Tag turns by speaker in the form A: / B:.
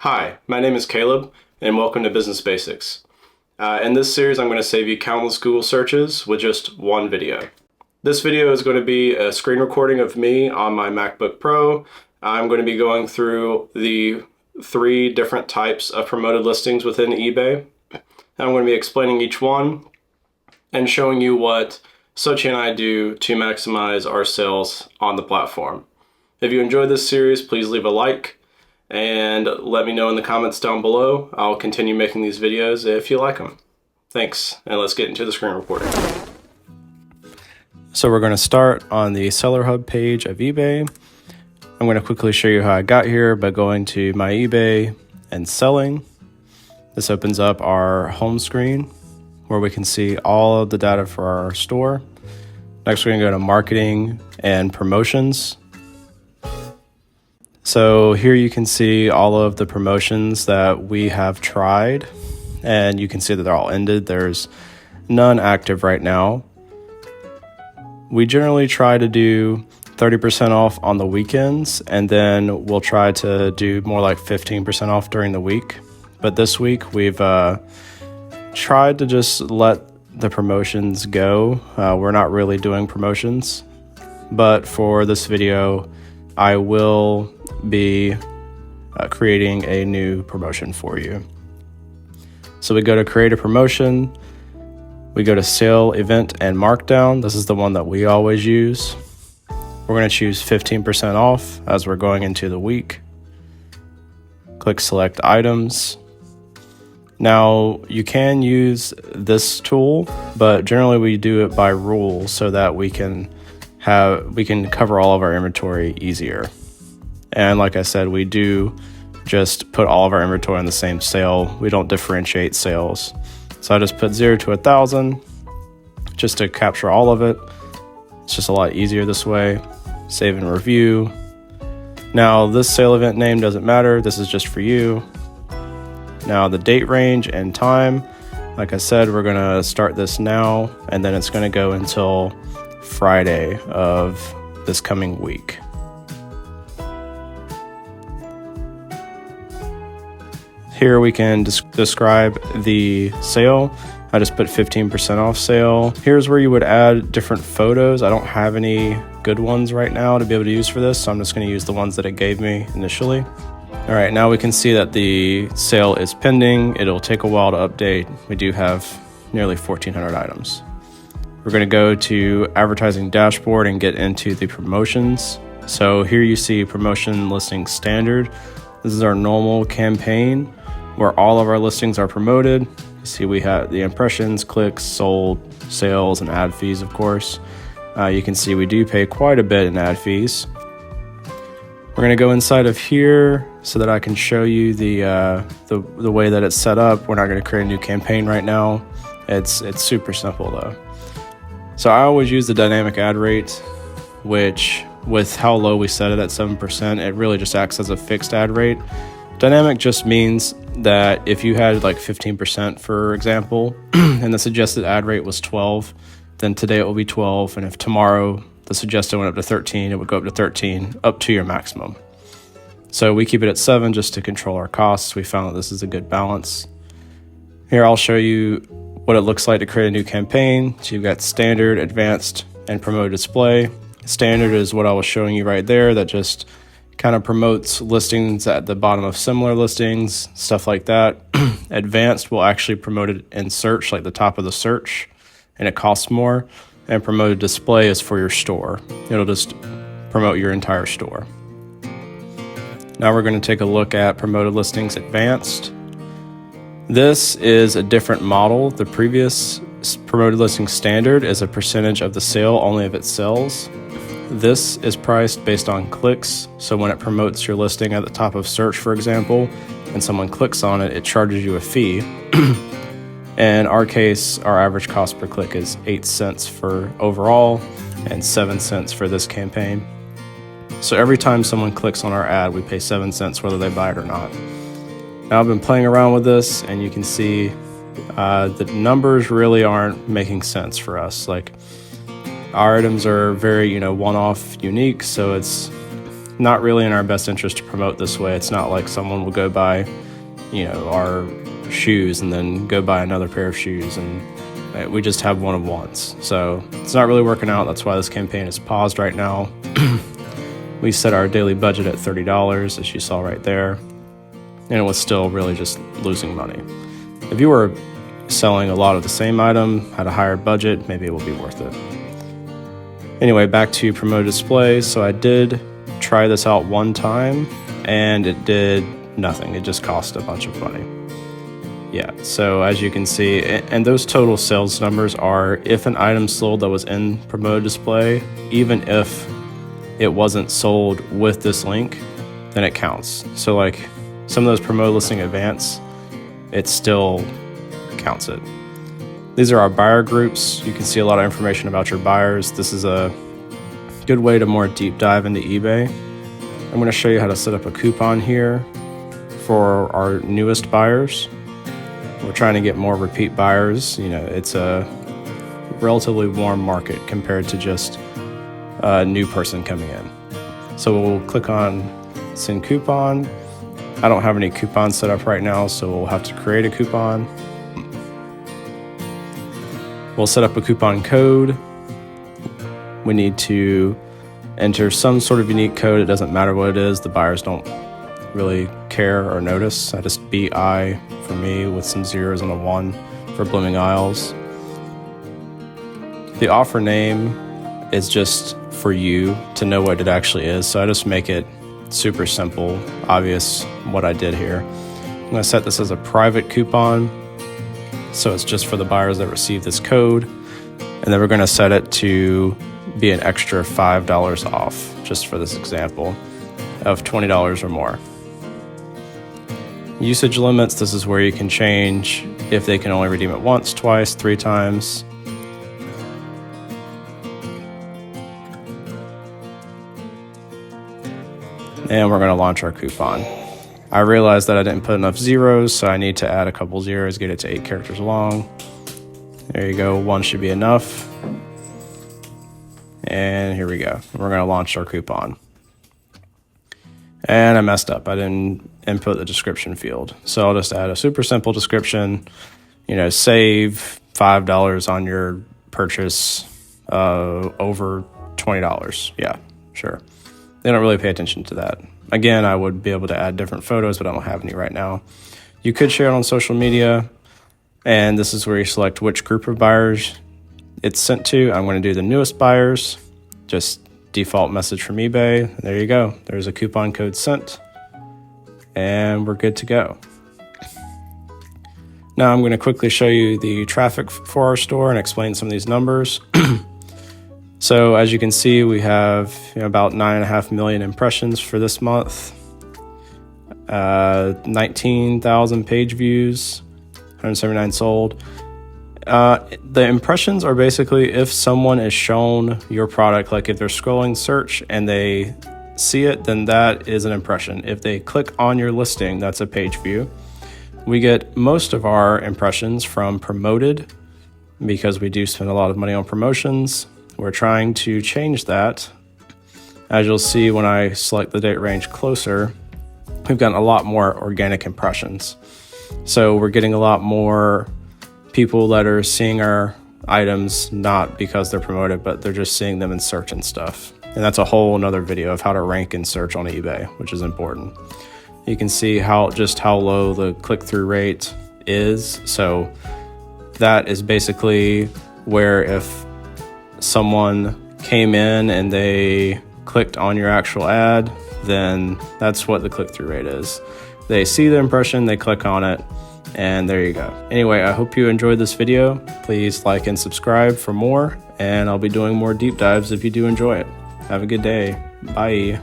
A: Hi, my name is Caleb, and welcome to Business Basics. In this series, I'm going to save you countless Google searches with just one video. This video is going to be a screen recording of me on my MacBook Pro. I'm going to be going through the 3 different types of promoted listings within eBay. I'm going to be explaining each one and showing you what Sochi and I do to maximize our sales on the platform. If you enjoyed this series, please leave a like and let me know in the comments down below. I'll continue making these videos if you like them. Thanks, and let's get into the screen recording. So we're going to start on the Seller Hub page of eBay. I'm going to quickly show you how I got here by going to my eBay and selling. This opens up our home screen where we can see all of the data for our store. Next, we're going to go to marketing and promotions. So here you can see all of the promotions that we have tried, and you can see that they're all ended. There's none active right now. We generally try to do 30% off on the weekends, and then we'll try to do more like 15% off during the week. But this week we've tried to just let the promotions go. We're not really doing promotions, but for this video, I will be creating a new promotion for you. So we go to create a promotion, we go to sale, event, and markdown. This is the one that we always use. We're going to choose 15% off as we're going into the week. Click select items. Now you can use this tool, but generally we do it by rule so that we can cover all of our inventory easier. And like I said, we do just put all of our inventory in the same sale. We don't differentiate sales. So I just put 0 to 1,000 just to capture all of it. It's just a lot easier this way. Save and review. Now this sale event name doesn't matter. This is just for you. Now the date range and time, like I said, we're gonna start this now, and then it's gonna go until Friday of this coming week. Here we can describe the sale. I just put 15% off sale. Here's where you would add different photos. I don't have any good ones right now to be able to use for this, so I'm just going to use the ones that it gave me initially. All right, now we can see that the sale is pending. It'll take a while to update. We do have nearly 1,400 items. We're going to go to advertising dashboard and get into the promotions. So here you see promotion listing standard. This is our normal campaign where all of our listings are promoted. You see we have the impressions, clicks, sold, sales, and ad fees, of course. You can see we do pay quite a bit in ad fees. We're going to go inside of here so that I can show you the way that it's set up. We're not going to create a new campaign right now. It's super simple though. So I always use the dynamic ad rate, which with how low we set it at 7%, it really just acts as a fixed ad rate. Dynamic just means that if you had like 15%, for example, and the suggested ad rate was 12, then today it will be 12. And if tomorrow the suggested went up to 13, it would go up to 13, up to your maximum. So we keep it at 7 just to control our costs. We found that this is a good balance. Here I'll show you what it looks like to create a new campaign. So you've got standard, advanced, and promoted display. Standard is what I was showing you right there, that just kind of promotes listings at the bottom of similar listings, stuff like that. Advanced will actually promote it in search, like the top of the search, and it costs more. And promoted display is for your store. It'll just promote your entire store. Now we're going to take a look at promoted listings advanced. This is a different model. The previous promoted listing standard is a percentage of the sale only if it sells. This is priced based on clicks. So when it promotes your listing at the top of search, for example, and someone clicks on it, it charges you a fee. In our case, our average cost per click is 8 cents for overall and 7 cents for this campaign. So every time someone clicks on our ad, we pay 7 cents whether they buy it or not. Now I've been playing around with this, and you can see the numbers really aren't making sense for us. Like, our items are very, one-off, unique, so it's not really in our best interest to promote this way. It's not like someone will go buy, our shoes and then go buy another pair of shoes, and we just have one of ones. So it's not really working out. That's why this campaign is paused right now. We set our daily budget at $30, as you saw right there, and it was still really just losing money. If you were selling a lot of the same item, had a higher budget, maybe it will be worth it. Anyway, back to promoted displays. So I did try this out one time and it did nothing. It just cost a bunch of money. Yeah, so as you can see, and those total sales numbers are if an item sold that was in promoted display, even if it wasn't sold with this link, then it counts. So like some of those promoted listing advance, it still counts it. These are our buyer groups. You can see a lot of information about your buyers. This is a good way to more deep dive into eBay. I'm going to show you how to set up a coupon here for our newest buyers. We're trying to get more repeat buyers. It's a relatively warm market compared to just a new person coming in. So we'll click on send coupon. I don't have any coupons set up right now, so we'll have to create a coupon. We'll set up a coupon code. We need to enter some sort of unique code. It doesn't matter what it is. The buyers don't really care or notice. I just BI for me with some zeros and a 1 for Blooming Isles. The offer name is just for you to know what it actually is. So I just make it super simple, obvious what I did here. I'm going to set this as a private coupon. So it's just for the buyers that receive this code. And then we're going to set it to be an extra $5 off, just for this example, of $20 or more. Usage limits, this is where you can change if they can only redeem it once, twice, 3 times. And we're going to launch our coupon. I realized that I didn't put enough zeros, so I need to add a couple zeros, get it to 8 characters long. There you go, 1 should be enough. And here we go. We're going to launch our coupon. And I messed up. I didn't input the description field. So I'll just add a super simple description. Save $5 on your purchase over $20. Yeah, sure. They don't really pay attention to that. Again, I would be able to add different photos, but I don't have any right now. You could share it on social media, and this is where you select which group of buyers it's sent to. I'm going to do the newest buyers, just default message from eBay. There you go. There's a coupon code sent, and we're good to go. Now I'm going to quickly show you the traffic for our store and explain some of these numbers. So as you can see, we have about 9.5 million impressions for this month, 19,000 page views, 179 sold. The impressions are basically if someone is shown your product, like if they're scrolling search and they see it, then that is an impression. If they click on your listing, that's a page view. We get most of our impressions from promoted because we do spend a lot of money on promotions. We're trying to change that. As you'll see when I select the date range closer, we've gotten a lot more organic impressions. So we're getting a lot more people that are seeing our items, not because they're promoted, but they're just seeing them in search and stuff. And that's a whole another video of how to rank in search on eBay, which is important. You can see how low the click-through rate is. So that is basically where if someone came in and they clicked on your actual ad, then that's what the click-through rate is. They see the impression, they click on it, and there you go. Anyway, I hope you enjoyed this video. Please like and subscribe for more, and I'll be doing more deep dives if you do enjoy it. Have a good day. Bye.